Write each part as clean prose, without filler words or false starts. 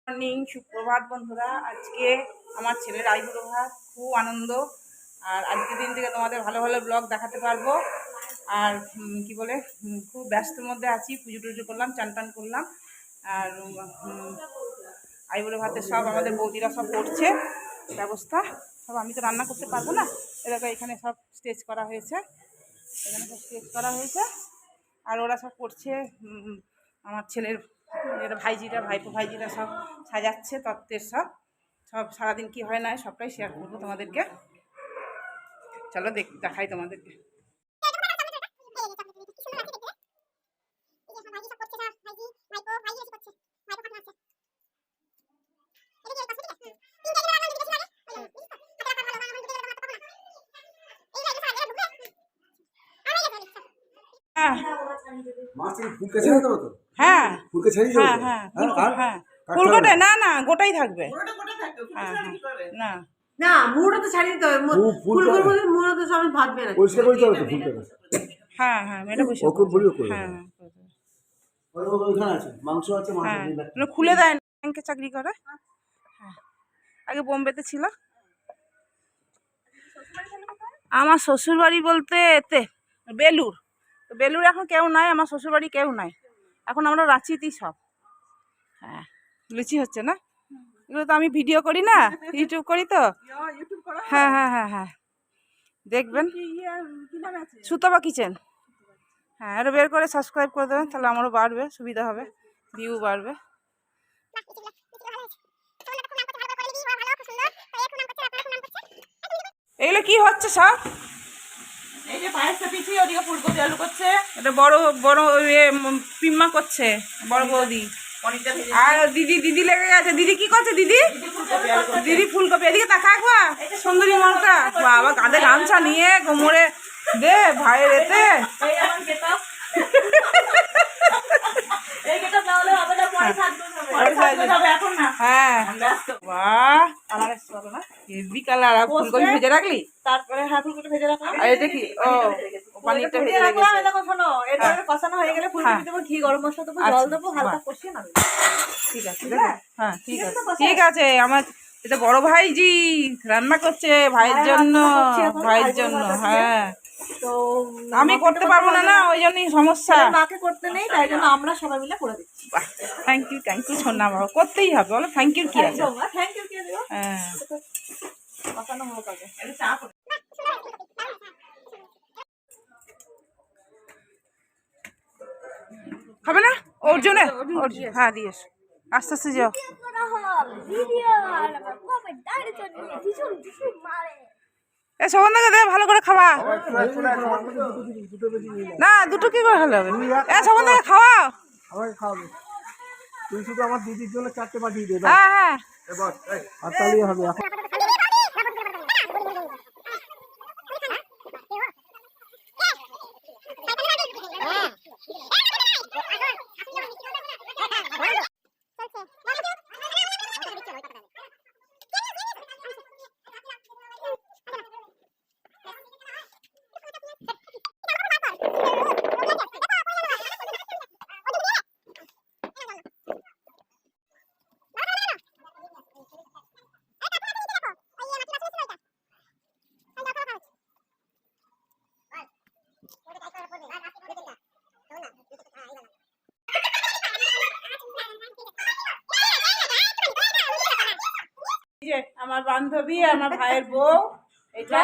Morning, সুপ্রভাত বন্ধুরা। আজকে আমার ছেলের আইবুড়ো ভাত, খুব আনন্দ। আর আজকের দিন থেকে তোমাদের ভালো ভালো ব্লগ দেখাতে পারবো। আর কি বলে, খুব ব্যস্তের মধ্যে আছি। পুজো টুজো করলাম, চান টান করলাম। আর আইবুড়ো ভাতের সব আমাদের বৌদিরা সব করছে ব্যবস্থা। সব আমি তো রান্না করতে পারবো না। এরকম এখানে সব স্টেজ করা হয়েছে, আর ওরা সব করছে। আমার ছেলের ভাইজিরা, ভাইপো ভাইজিরা সব সাজাচ্ছে তত্ত্বের সব সারাদিন কি হয় না সবটাই শেয়ার করবো তোমাদেরকে। চলো দেখাই তোমাদেরকে। হ্যাঁ ফুলকোটা না গোটাই থাকবে। না না মুড়োটা তো ছাড়িয়ে দিতে হবে। মুড়ো তো সবাই ভাববে না। পরিষ্কার করতে হবে তো ফুলটা। হ্যাঁ এটা পরিষ্কার করে। হ্যাঁ ওখানে আছে মাংস আছে, খুলে দেয় না, ব্যাংকে চাকরি করে। হ্যাঁ আগে বোম্বেতে ছিল। আমার শ্বশুর বাড়ি বলতে এতে বেলুর। বেলুর এখন কেউ নাই, আমার শ্বশুর বাড়ি কেউ নাই এখন, আমরা রাঁচিতেই সব। হ্যাঁ লুচি হচ্ছে না, এগুলো তো আমি ভিডিও করি না, ইউটিউব করি তো। হ্যাঁ দেখবেন, সুতপা কিচেন। হ্যাঁ এটা বের করে সাবস্ক্রাইব করে দেবেন, তাহলে আমারও বাড়বে, সুবিধা হবে, ভিউ বাড়বে। এগুলো কি হচ্ছে সব? এই যে পায়েসটা পিছি, ওদিকে ফুলকপি আলু করছে, এটা বড় পিম্মা করছে বড় বৌদি। আর দিদি লেগে গেছে। দিদি কি করছে? দিদি ফুলকপি। এদিকে তাকা একবার, সুন্দরী মনটা বাবা, কাঁধে গামছা নিয়ে কোমরে দে ভাইয়ের এতে। ফুলকপি ভেজে রাখলি, তারপরে ফুলকপি ভেজে রাখলি। আর এটা কি? ও পানিরটা ভেজে রাখলাম। দেখো শোনো, এটা কষানো হয়ে গেলে ফুলকপি দেবো, ঘি গরম মশলা দেবো, জল দেবো, হালকা কষিয়ে নাও। ঠিক আছে, হ্যাঁ ঠিক আছে। আমার এটা বড় ভাইজি রান্না করছে ভাইয়ের জন্য। হ্যাঁ তো আমি করতে পারবো না, ওই জন্যই সমস্যা। মাকে করতে নেই, তাই জন্য আমরা সবাই মিলে করে দিচ্ছি। থ্যাংক ইউ সোনা বাবা, করতেই হবে বলো। থ্যাংক ইউ কি আছে? থ্যাংক ইউ কি দেবো? হ্যাঁ কষানো হোক আগে। খাবে না ওর জন্য? হ্যাঁ দিয়েস, আস্তে আস্তে যাও। এ সবন্ধাকে দে, ভালো করে খাওয়া। না দুটো কি করে হলে হবে? এ সবন্ধাকে খাওয়া। তুই শুধু আমার দিদির জন্য 4টে পাঠিয়ে দে। হ্যাঁ আর তাহলেই হবে। আমার বান্ধবী, আমার ভাইয়ের বউ, এটা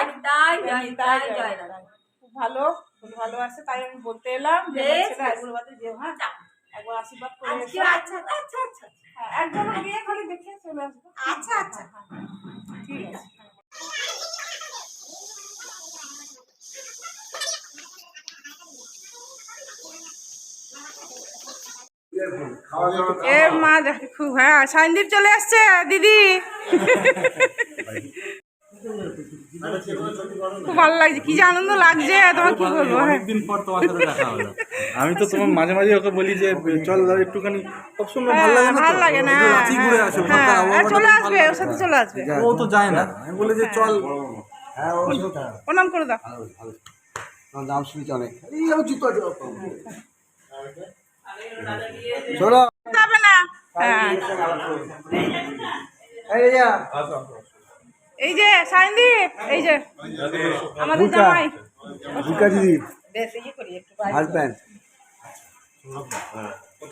খুব ভালো আছে, তাই আমি বলতে এলাম যে হ্যাঁ একবার আশীর্বাদ করে এসো। একদম গিয়ে খালি দেখে চলে আসবো। আচ্ছা ঠিক আছে। এ মা খুব, হ্যাঁ সাইনদীপ চলে আসছে দিদি। খুব ভালো লাগছে, কি যে আনন্দ লাগছে, তোমার কি বলবো। অনেকদিন পর তোমার সাথে দেখা হলো। আমি তো তোমার মাঝে মাঝে ওকে বলি যে চল একটুখানি, সব সময় ভালো লাগে না, রাঁচি ঘুরে আসো। চলে আসবে, ওর সাথে চলে আসবে। ও তো যায় না, আমি বলি যে চল। প্রণাম করে দাও। দাম শুনেছি অনেক। হবে না হ্যাঁ এই যে সাইনদীপ, এই যে আমাদের জামাই হাজব্যান্ড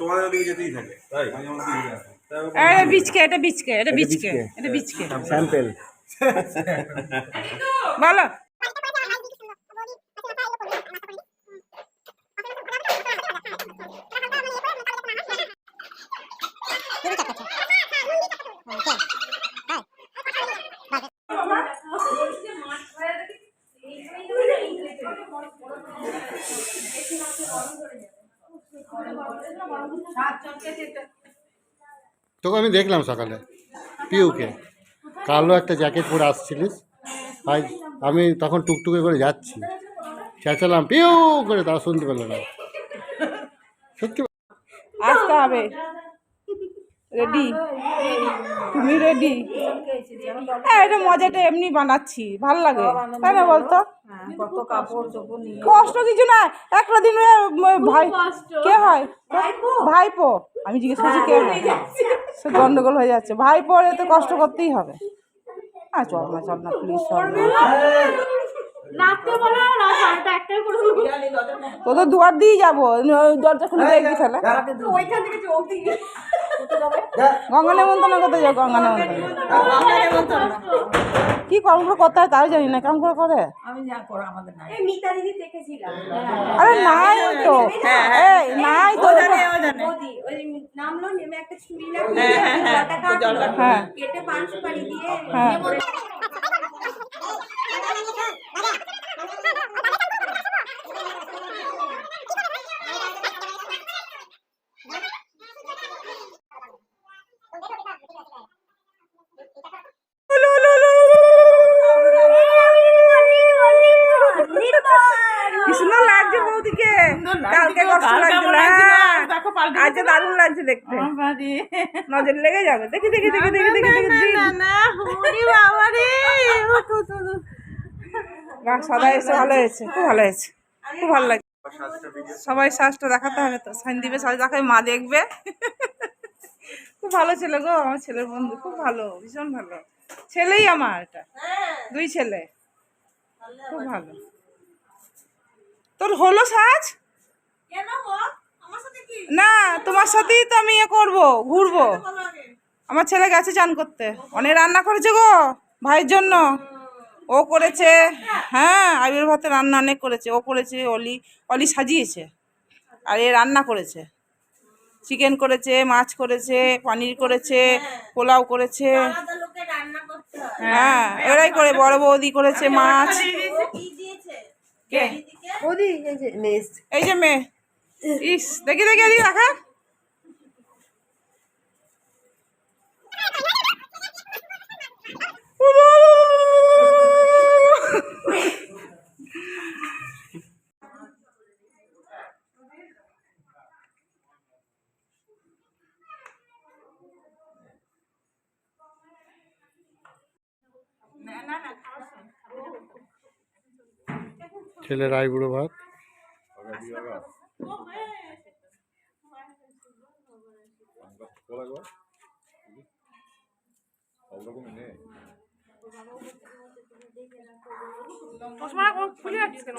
তোমাদের ওদিকে যেতেই থাকে তাই এটা বিচকে, এটা বিচকে, এটা বিচকে, এটা বিচকে স্যাম্পেল বলো। তোকে আমি দেখলাম সকালে পিউকে কালো একটা জ্যাকেট পরে আসছিলিস, ভাই আমি তখন টুকটুকে করে যাচ্ছি, চেঁচালাম পিউ করে, তারা শুনতে পেলো না। সত্যি আসতে হবে, রেডি? তুমি রেডি? এটা মজাটা এমনি বানাচ্ছি, ভাল লাগে তাই না বলতো? কষ্ট কিছু না, একটা দিনে ভাই কে হয়, ভাইপো, আমি জিজ্ঞেস করছি কে হয়, সে গন্ডগোল হয়ে যাচ্ছে, ভাইপো এতে কষ্ট করতেই হবে। হ্যাঁ চল না প্লিজ চল না, তো তো দুয়ার দিয়ে যাবো, দরজা খুলে দেখবি তাহলে। গঙ্গা নেমন্তন্ন করতে যাও, গঙ্গা নেমন্তন্ন কি কর্মগুলো করতে হয় তাও জানি না, কেমন করে করে। আরে নাই তো, এই নাই তো, হ্যাঁ হ্যাঁ কি সুন্দর লাগছে বৌদিকে, কালকে কষ্ট লাগছিল, আজকে দারুণ লাগছে দেখতে, নজর লেগে যাবে। দেখি দেখি দেখি দেখি দেখি দেখি সাদা এসে ভালো হয়েছে, খুব ভালো হয়েছে, খুব ভালো লাগছে। সবাই শ্বাসটা দেখাতে হবে তো, সাইনদীপের শ্বাস দেখাবে, মা দেখবে। খুব ভালো ছেলে গো, আমার ছেলের বন্ধু খুব ভালো, ভীষণ ভালো ছেলেই আমার, এটা দুই ছেলে, খুব ভালো। তোর হলো সাজ না, তোমার সাথেই তো আমি করবো, ঘুরবো। আমার ছেলে গেছে চান করতে, অনেক রান্না করেছে গো ভাইয়ের জন্য, ও করেছে, হ্যাঁ আবির ভাতে রান্না অনেক করেছে, ও করেছে, অলি সাজিয়েছে, আর এ রান্না করেছে, চিকেন করেছে, মাছ করেছে, পনির করেছে, পোলাও করেছে, হ্যাঁ এরাই করে, বড় বৌদি করেছে মাছ। কে? এই যে মেয়ে, ইস দেখি দেখি এদিকে রাখা। ছেলের আইবুড়ো ভাত, খুলে যাচ্ছিস কেন?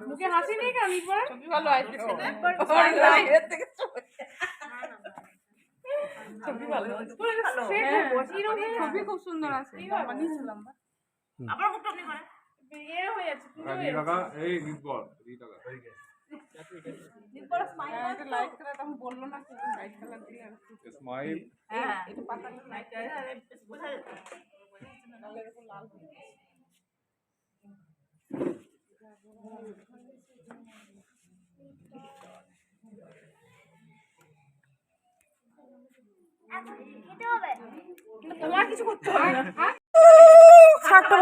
মুখে হাসি নেই কেন? ছবি ভালো আসছে, ছবি ভালো, ছবি খুব সুন্দর আছে, বানিয়েছিলাম। আবার মুখটা আপনি করেন এর হয়ে যাচ্ছে, এই নিপল এটা লাইট কালার, তখন বললো না কি লাইট কালার দিয়ে আর স্মাইল, হ্যাঁ এটা পাতা লাইট আর বোঝা যাচ্ছে তাহলে এরকম লাল হয়ে যায়। তোমার কিছু করতে হবে না। শাকটা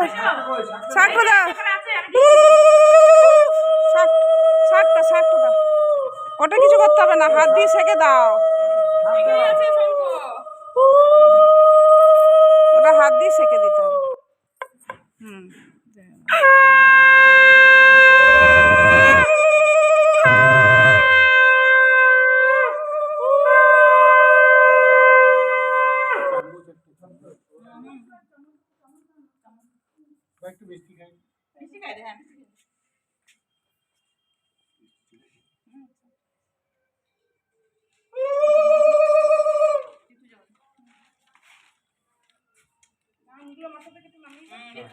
দাও, শাকটা দাও, ওটা কিছু করতে হবে না, হাত দিয়ে সেকে দাও, ওটা হাত দিয়ে সেকে দিতে হবে। একটু মিষ্টি খাই।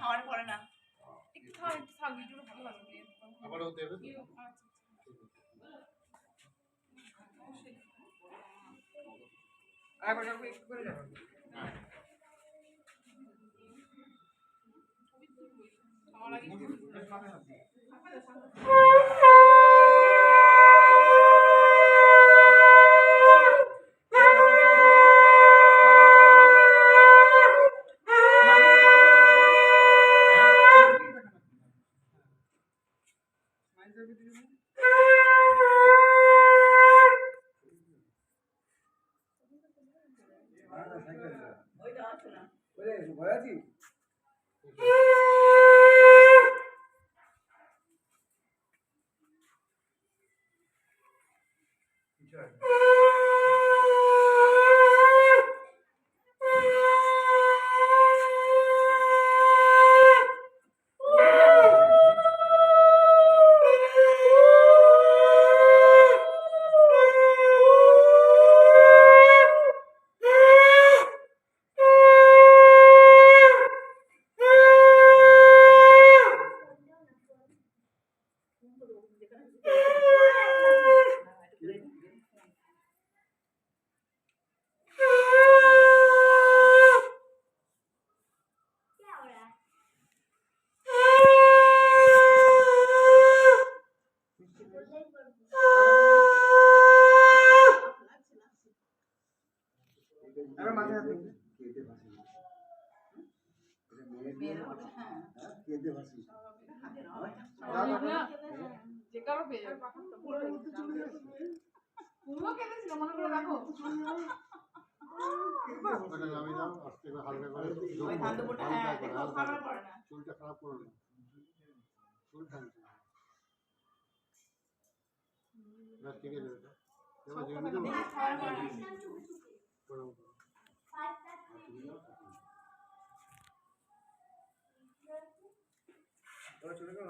খাওয়ার পরে না আবারও দেবে তো? চুলটা খারাপ করো না, চুল টানছে। ঠিক আছে, এবার যেখানে দেবো চলে গেল।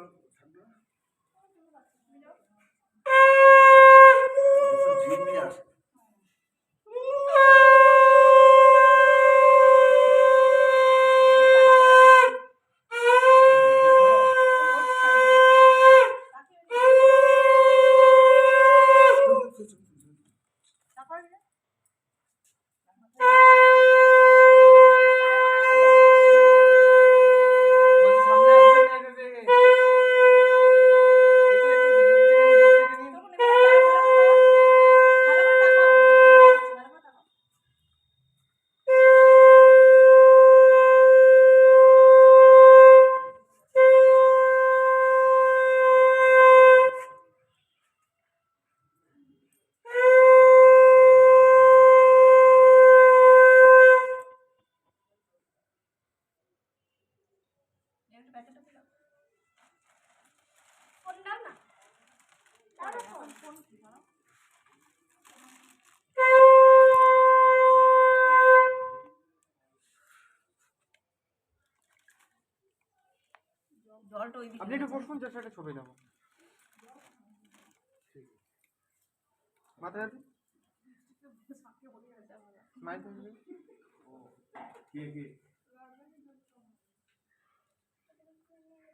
আপনি একটু বসুন, যে একটা ছবি নেব। মাথায় হাতে স্মাইল করবে।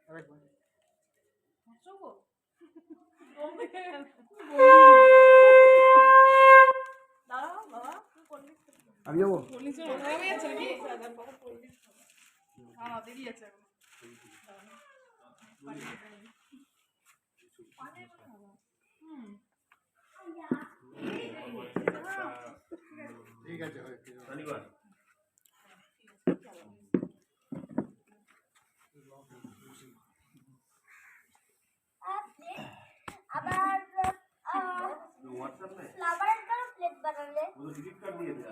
আরেকবার আমি যাবো। ঠিক আছে হয়েছে। শনিবার আবার ফ্লাওয়ারের কারো প্লেট বানালে টিকিট কার্ড দিয়ে দেয়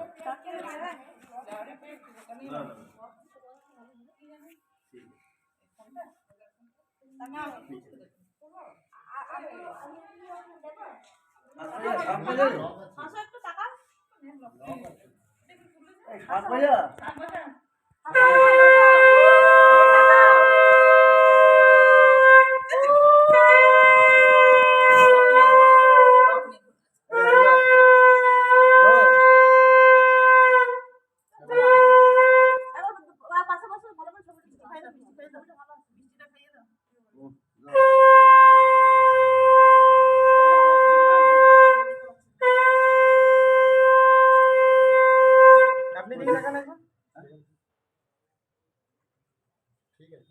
আপনি দিকে তাকান একবার। ঠিক আছে।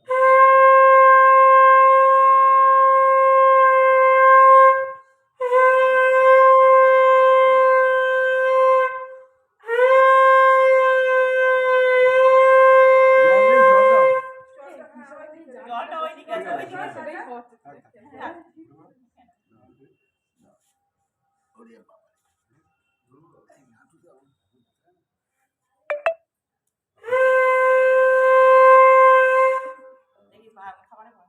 জলটা ওইদিকে আছে, ওইদিকে আছে। দেখি খাবারে বল।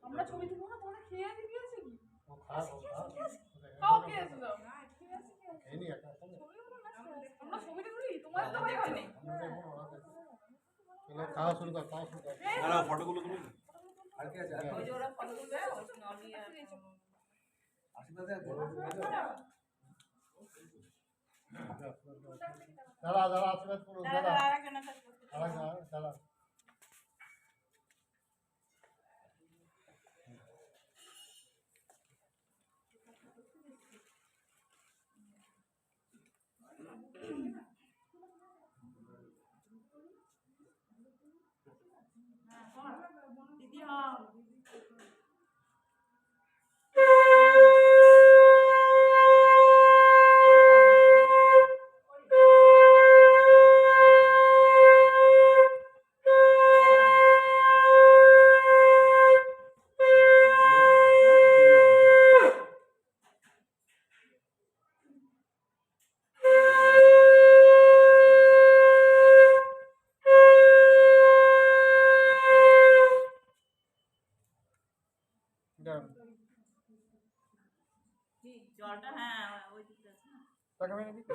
আমরা ছবি তুলবো না, তোমরা খেয়ে দিয়ে গিয়েছে কি? ও খাও খাও খেয়ে এসো দাও। এই নি একটা আমরা ছবিটা তুলি, তোমার তো হয় না। চলো খাওয়া শুরু কর, খাওয়া শুরু কর। দাঁড়াও ফটোগুলো তুলে দিই। আর কি আছে? ওই যে ওরা ফটো তুলবে, নলি আর আশীর্বাদে আছে? দাঁড়া দাঁড়া আশীর্বাদ করুন দাঁড়া দাঁড়া দাঁড়া। দিদি হ্যাঁ জলটা হ্যাঁ ওই দিকটা আছে না। তাকাবেন এদিকে।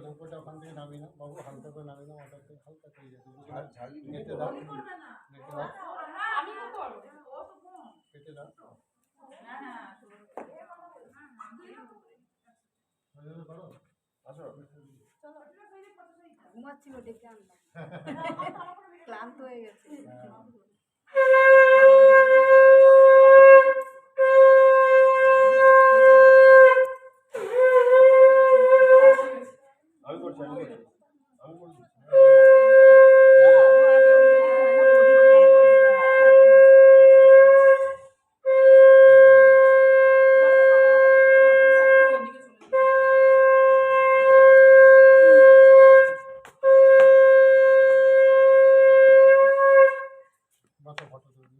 ধূপটা ওখান থেকে নামি না বাবু, হালকা করে নামি না, ওটা থেকে হালকা করে যাবে। কেটে দাও, কেটে দাও, আমি তো করব। কেটে দাও। করো আসো। ঘুমাচ্ছিল ডেকে আনলাম। ক্লান্ত হয়ে গেছে। আমি করছি আমি করছি আমি করছি। বাচ্চা ফটো তুলি।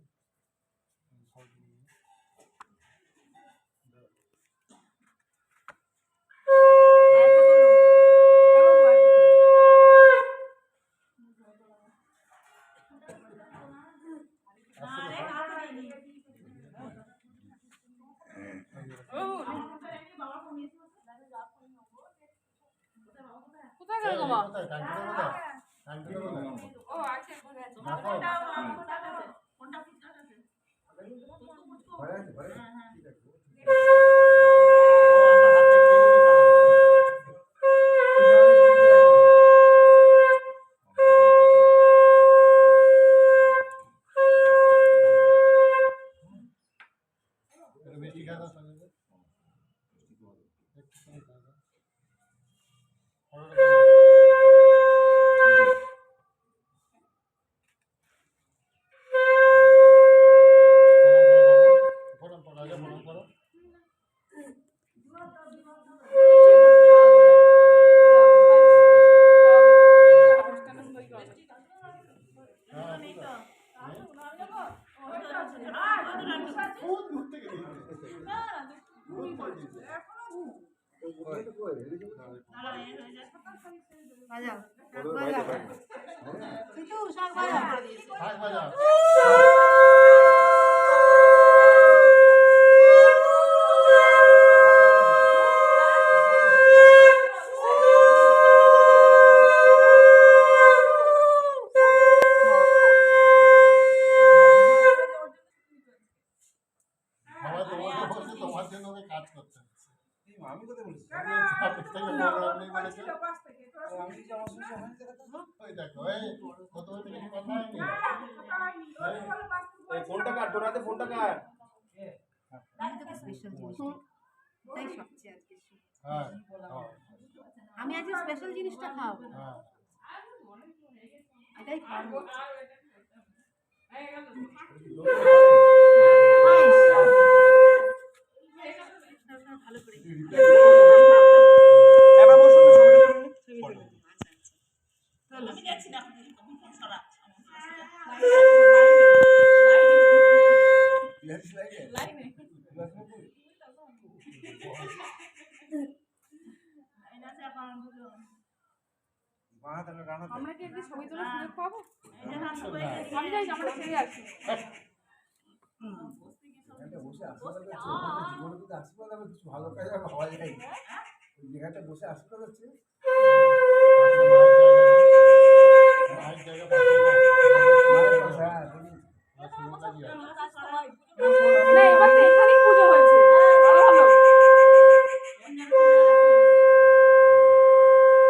কোথায় গেল বাবা? কোথায় টাঙ্কিটা কোথায়? টাঙ্কিটা কোথায়? ও আছে ঘরে আছে। দেখো ঘরে আছে, ঘরে আছে? ঠিক আছে। ও আমার হাতে কেউ নি কিন্তু শাক ভাজা করে দিয়েছে। শাক ভাজা বাবা তোমাকে বলছি তোমার জন্য আমি কাজ করতে হচ্ছে। আমি কথা বলছি অফিস থেকে বড় আপনি বলেছে আমি যে আমার সঙ্গে হয়েছে ওই দেখো এই কত থেকে কথা হয়নি এই ফোনটা কাট তোর হাতে ফোনটা কাট স্পেশাল জিনিসটা তাই সবচেয়ে আজকে হ্যাঁ আমি আজকে স্পেশাল জিনিসটা খাবো, হ্যাঁ এটাই খাবো। ভালো করে এবার বসুন না ছবিটা আমি যাচ্ছি না আমরা কি একটু ছবি তোলার সুযোগ পাবো? আমি যাই, আমরা ছেড়ে আসি। বসে আশীর্বাদ হচ্ছে কিছু ভালো কাজ আর পাওয়া যায় না। ওই জায়গাটা বসে আশীর্বাদ হচ্ছে মায়ের জায়গা মায়ের পাশে, হ্যাঁ, না, এবার তো এখানেই পুজো হয়েছে। ভালো ভালো।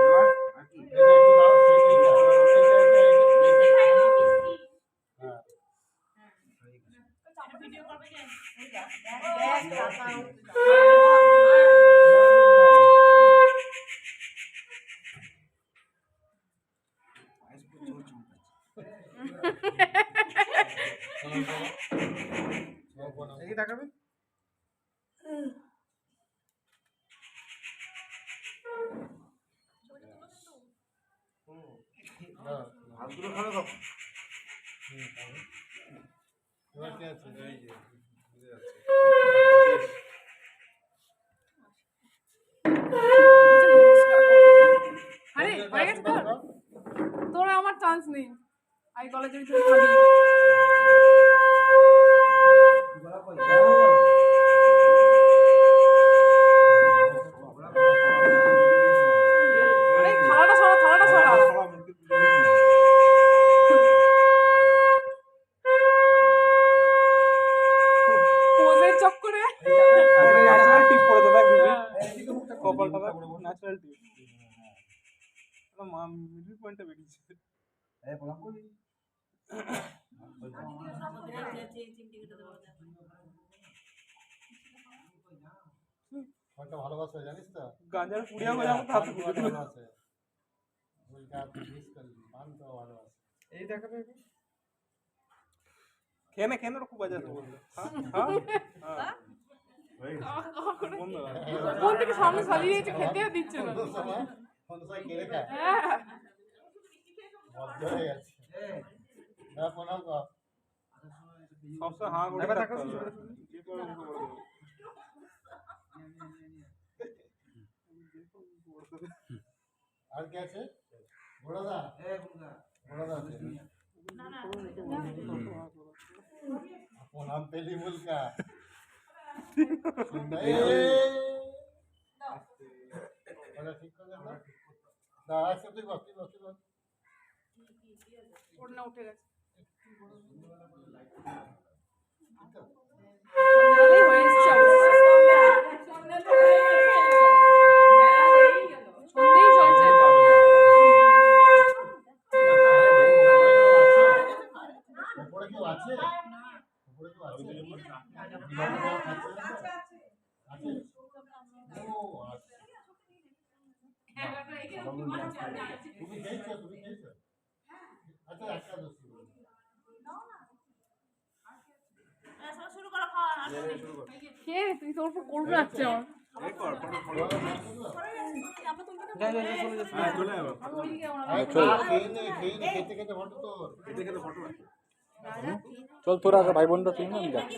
এবার আর কি এটা একটু দাও এইটা এই দেখাবে হাতগুলো খাবে কখন এবার কি আছে এই যে বুঝে যাচ্ছে আরে হয়ে গেছে তোর? তোর আমার চান্স নেই। আই কলেজে তুই খাবি। বলা কই আরে থালাটা সরা, থালাটা সরা। সবাই মুখে তুলে দিয়েছি না। পোজের চক্করে একটা ন্যাচারাল টিপ করে তো দেখ দিবি এইদিকে মুখটা কপালটা দেখ ন্যাচারাল টিপ মা মিডল পয়েন্টটা বেরিয়েছে এই প্রণাম করি একটা ভালোবাসা জানিস তো গাঞ্জার পুড়িয়া হয়ে যাবো তাতে পুজো দিল ভালোবাসে ওই গাছ মিস করলি মান তো ভালোবাসে এই দেখাবে খেয়ে না খুব বাজাতে বললো বন্ধ কোন থেকে সামনে সাজিয়ে দিয়েছে, খেতে দিচ্ছে না। কোন সময় কেড়ে খায় হ্যাঁ বদ্ধ হয়ে গেছে হ্যাঁ প্রণাম কর সবসময় হাঁ করে থাকতে হবে যে করে মুখে বলে দেবো আর কি আছে বড়দা বড়দা আছে প্রণাম পেলি মুলকা ঠিক করে না আজকে তুই বস ওড়না উঠে গেছে। সন্ধ্যাবেলায় হয়ে এসছে অবশ্য। সন্ধ্যেই চলছে। উপরে কেউ আছে উপরে কেউ আছে আছে তুমি খেয়েছো? আচ্ছা একটা দোষী শুরু করো খাওয়া। খেয়ে তুই তোর উপর করবে যাচ্ছে আমার। খেতে খেতে ফটো তোর চল তোর আগে ভাই বোনটা তুই না আমি যাচ্ছি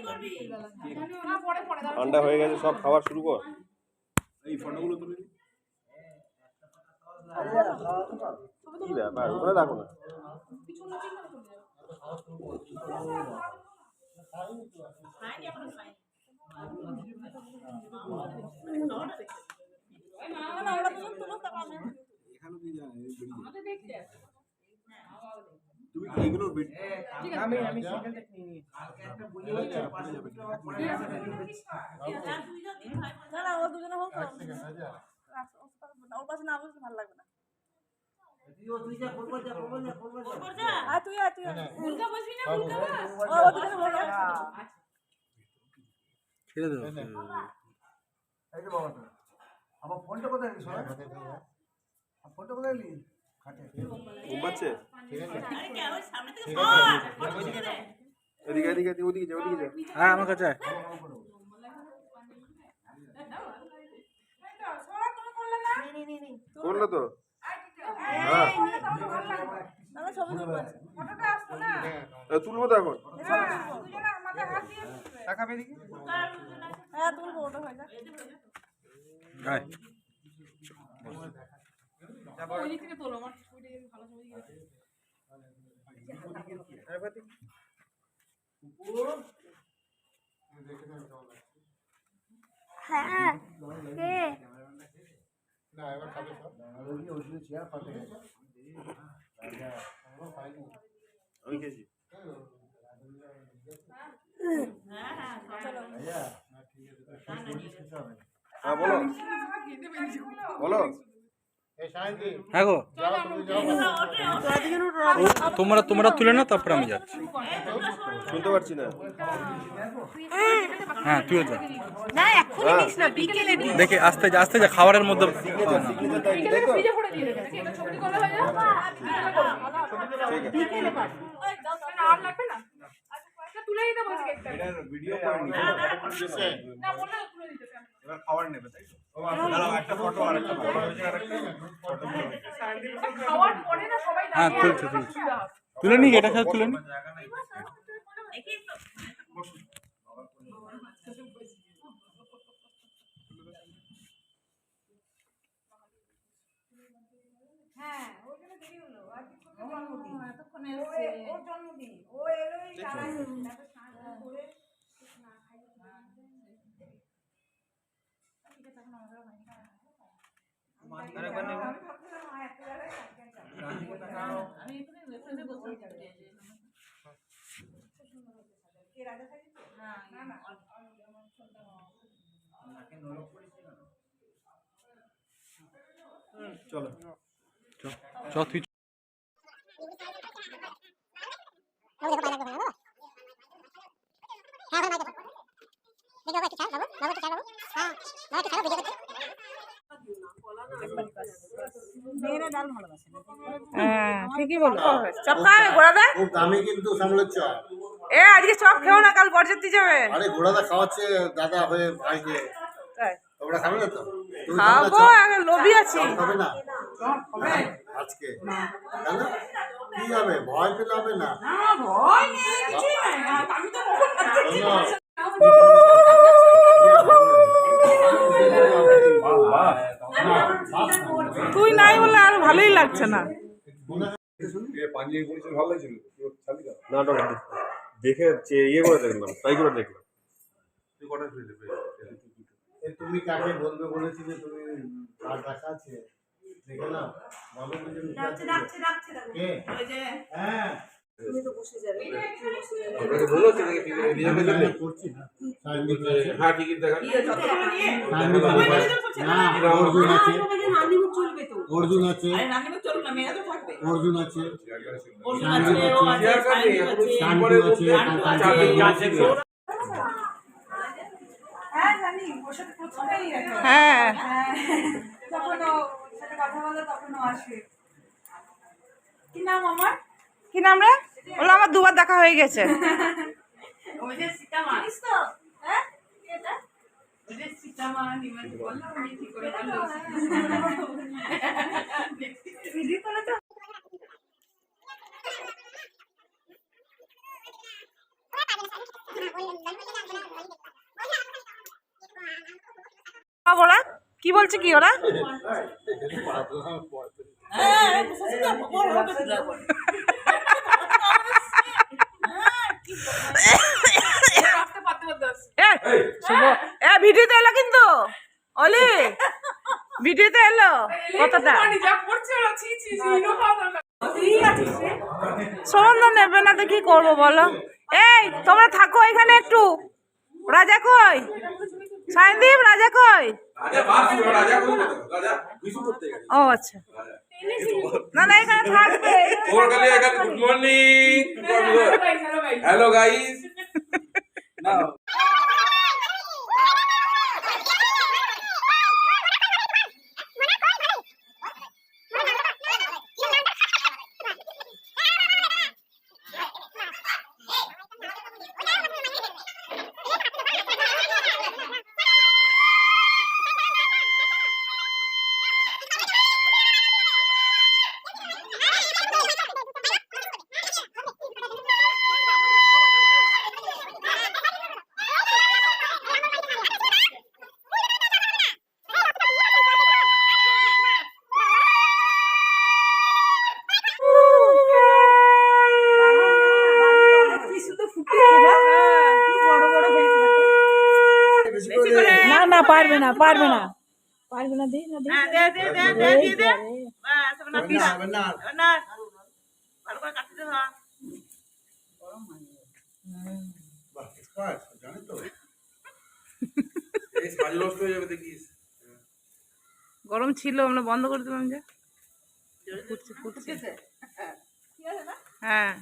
ঠান্ডা হয়ে গেছে সব খাবার শুরু কর এই ফটোগুলো তুলে কি ব্যাপার ওরা দেখো না তুমি এইগুলো আমি সেখান থেকে নিয়ে কালকে একটা বলি হচ্ছে পাশে যাবে না না ও দুজনে হোক ওর পাশে না বসলে ভালো লাগবে না। আর তুই উল্কা বসবি না উল্কা বস ও দুজনে বল ছেড়ে দাও এই যে বাবাটা আমার ফোনটা কোথায় গেল সোনা ফোনটা কোথায় গেলি খাটে ঘুমাচ্ছে সামনে থেকে এদিকে এদিকে ওদিকে যা ওদিকে যা হ্যাঁ আমার কাছে আয়। করলো তো না ছবি তুলবো তুলবো তো এখন হ্যাঁ তুলবো ওটা হয়ে যাক। আয় ওই দিক থেকে তোলো আমার ছবিটা ভালো ছবি গেছে। হ্যাঁ কে না এবার খাবে সব ওষুধ চেয়ার পাতে গেছে আমি খেয়েছি হ্যাঁ বলো বলো এই শান্তি হ্যাঁ গো যাও তুমি যাও তোমরা তুলে না তারপরে আমি যাচ্ছি শুনতে পারছি না হ্যাঁ তুইও যা না এক্ষুনি নিস না বিকেলে নিস। দেখে আস্তে যা খাবারের মধ্যে বিকেলে ফ্রিজে ভরে দিয়ে দেবে নাকি এটা ছবি করা হয়ে যাবে বিকেলে পাস না আর লাগবে না আচ্ছা তুলে দিতে বলছি কেকটা ভিডিও করে নি না বললে তুলে দিতে এবার খাবার নেবে তাই তো দাঁড়াও একটা ফটো আর একটা ফটো খাওয়ার পরে না সবাই হ্যাঁ তুলছে তুলে নি এটা সাথে তুলে নি হ্যাঁ ওর জন্য দেরি হলো আর কি জন্মদিন এতক্ষণ ওর জন্মদিন ও এলোই তারা এত সাজা করে না খাই ঠিক আছে এখন আমাদের হয়নি আমি এখানে ওয়েবসাইটে বসে যাবে কে রাজা থাকি না না চলো চ তুই মেয়েরা ডাল ভালোবাসে হ্যাঁ ঠিকই বলো চপ খাবে গোড়াদা খুব দামি কিন্তু সামলের চপ এ আজকে চপ খেও না কাল বরযাত্রী যাবে আরে ঘোড়াদা খাওয়াচ্ছে দাদা হয়ে ভাইকে তোমরা খাবে না তো তুমি খাবো এখন লোভী আছি খাবে না আজকে কেন কি হবে ভয় পেলে হবে না ভয় নেই কিছুই নাই আমি তো তুই নাই বলে আর ভালোই লাগছে না নাটক দেখে ইয়ে করে দেখলাম তাই করে দেখলাম তুই কটা তুমি কাকে বলবে বলেছিলে তুমি আর দেখা আছে দেখে না বলো কে হ্যাঁ তুমি তো বসে যাবে করছি না হ্যাঁ টিকিট দেখা অর্জুন আছে অর্জুন আছে শান্তি আছে জানি ওর সাথে প্রথমেই হ্যাঁ যখন ও সাথে কথা বলে তখন ও আসে। কি নাম আমার? কি নাম রে? বললো আমার দুবার দেখা হয়ে গেছে। ওই যে সীতামা জানিস তো? হ্যাঁ এটা ওই যে সীতামা নিমাই বললাম আমি ঠিক করে বললো ভিডিও করে তো ওরা কি বলছে কি ওরা? ভিডিওতে এলো কিন্তু অলি ভিডিওতে এলো কতটা সম্বন্ধ নেবে না তো কি করবো বলো? এই তোমরা থাকো এখানে একটু। রাজা কই? সায়নদীপ রাজা কই? ও আচ্ছা না না এখানে থাকবে। Good morning. Hello guys. না না পারবে না পারবে না পারবে না। দিই না দিই দে দে দে দে দিয়ে দে বাস না পিস না ভালো করে কাটতে দাও। জানি তো এই সাজ নষ্ট হয়ে যাবে দেখিস। গরম ছিল আমরা বন্ধ করে দিলাম যে ফুটছে ফুটছে। হ্যাঁ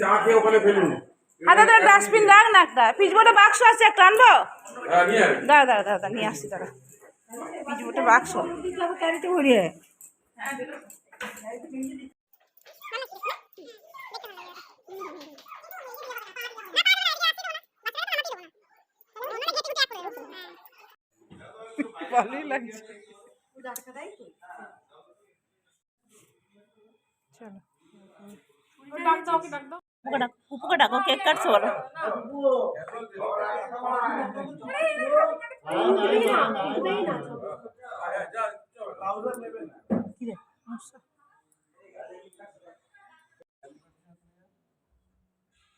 চা খেয়ে ওখানে ফেলুন। হাতে ধরে ডাস্টবিন রাখ না একটা পিচবোর্ডে বাক্স আছে একটা আনবো। হ্যাঁ নিয়ে আয়। দাঁড়া দাঁড়া দাঁড়া নিয়ে আসছি দাঁড়া পিচবোর্ডে বাক্স ক্যারিতে ভরিয়ে ভালোই লাগছে। চলো পুপুকে ডাকো কেক কাটছো বলো।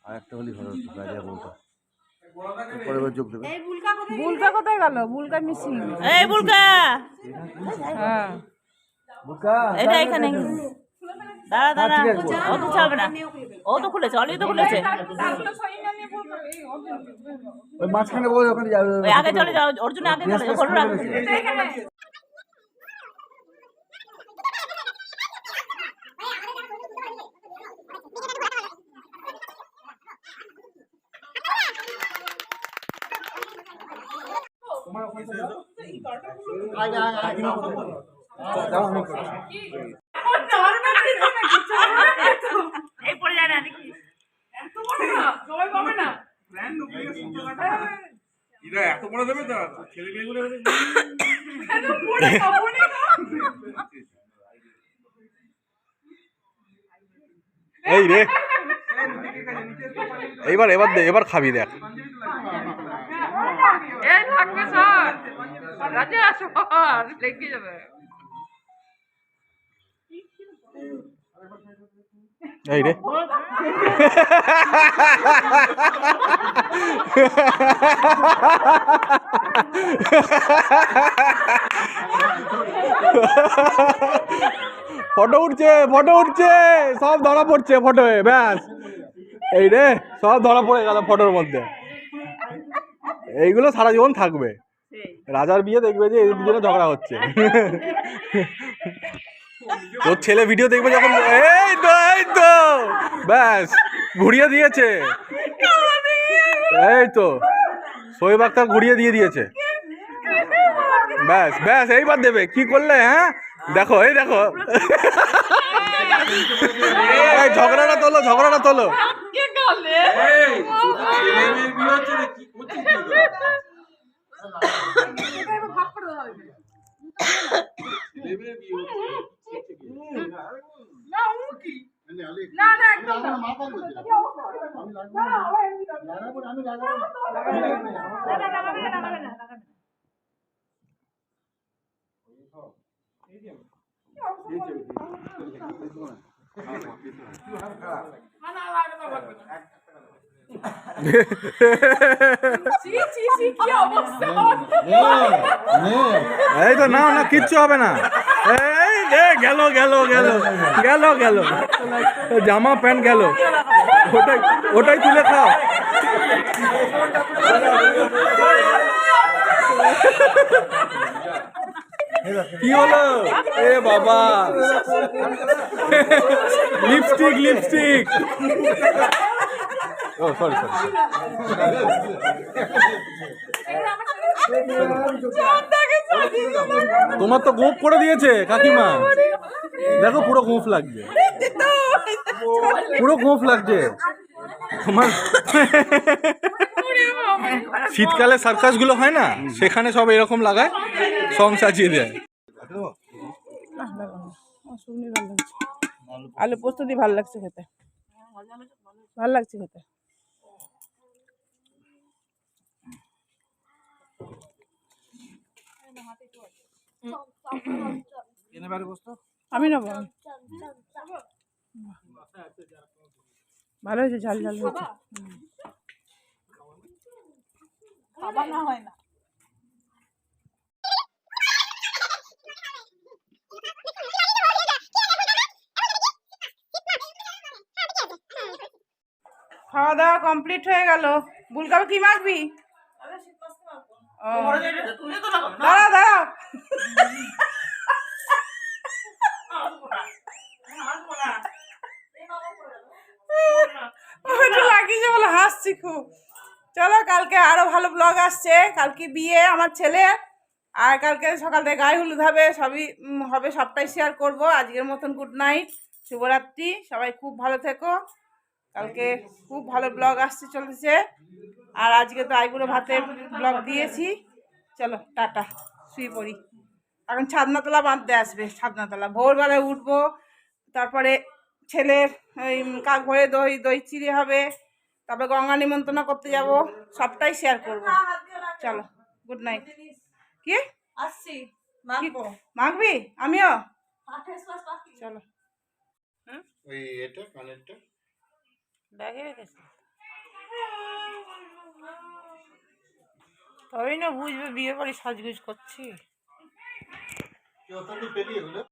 আর একটা হলি ভালো হতো রাজা বলতো পরে যোগ দেবে। বুলকা কোথায় গেল? বুলকা মিসিং। এই বুলকা হ্যাঁ এটা এখানে দাঁড়া দাঁড়া ও তো চলবে না। ও তো খুলেছে অলি তো খুলেছে। ওই মাঝখানে বলে ওখানে যাবে। ওই আগে চলে যাও অর্জুন আগে চলে যাও ফটো রাখ। এই পড়ে যায় না দেখি এরা এত বড় দেবে তো ছেলে মেয়েগুলো এই রে এইবার এবার দে এবার খাবি দেখ। এই থাকবে স্যার রাজা সর লেগে যাবে। এই রে ফটো উঠছে সব ধরা পড়ছে ফটোয় ব্যাস। এই রে সব ধরা পড়ে গেল ফটোর মধ্যে। এইগুলো সারা জীবন থাকবে। রাজার বিয়ে দেখবে যে এই দুজনে ঝগড়া হচ্ছে। তোর ছেলে ভিডিও দেখবে যখন, এই তো ব্যাস ঘুরিয়ে দিয়েছে, এই তো শোয়েব আক্তার ঘুরিয়ে দিয়েছে, ব্যাস ব্যাস এইবার দেবে। কি করলে? হ্যাঁ দেখো, এই দেখো, এই ঝগড়াটা তোলো। এই তো না কিচ্ছু হবে না। এই গেল জামা প্যান্ট গেল, ওটাই তুলে খাও। কি হলো? এ বাবা, লিপস্টিক। ও সরি। তোমার তো গোঁফ করে দিয়েছে কাকিমা, দেখো পুরো গোঁফ লাগছে, তোমার। শীতকালে সার্কাস গুলো হয় না, সেখানে সব এরকম লাগায়, সং সাজিয়ে দেয়। আলু পোস্ত দিয়ে ভালো লাগছে খেতে, আমি নেবো, ভালো হয়েছে, ঝাল হয়েছে। খাওয়া দাওয়া কমপ্লিট হয়ে গেল। বুলকাবে কি মাখবি? দাঁড়াও লাগিয়েছে বলে হাসছি খুব। চলো, কালকে আরো ভালো ব্লগ আসছে। কালকে বিয়ে আমার ছেলে, আর কালকে সকাল থেকে গায়ে হলুদ হবে, সবই হবে, সবটাই শেয়ার করব। আজকের মতন গুড নাইট, শুভরাত্রি, সবাই খুব ভালো থেকো। কালকে খুব ভালো ব্লগ আসতে চলেছে। আর আজকে তো আইবুড়ো ভাতের ব্লগ দিয়েছি। চলো টাটা, শুয়ে পড়ি। এখন ছাদনাতলা বাঁধতে আসবে, ছাদনাতলা ভোরবেলায় উঠবো, তারপরে ছেলের ওই কাক ভরে দই চিড়ে হবে, তারপরে গঙ্গা নিমন্ত্রণ করতে যাব, সবটাই শেয়ার করব। চলো গুড নাইট। কি আসছি মাখবি? আমিও চলো। ওই এটা কানেরটা ব্যাগে রেখেছি, তবেই না বুঝবে বিয়ে বাড়ি সাজগুজ করছি।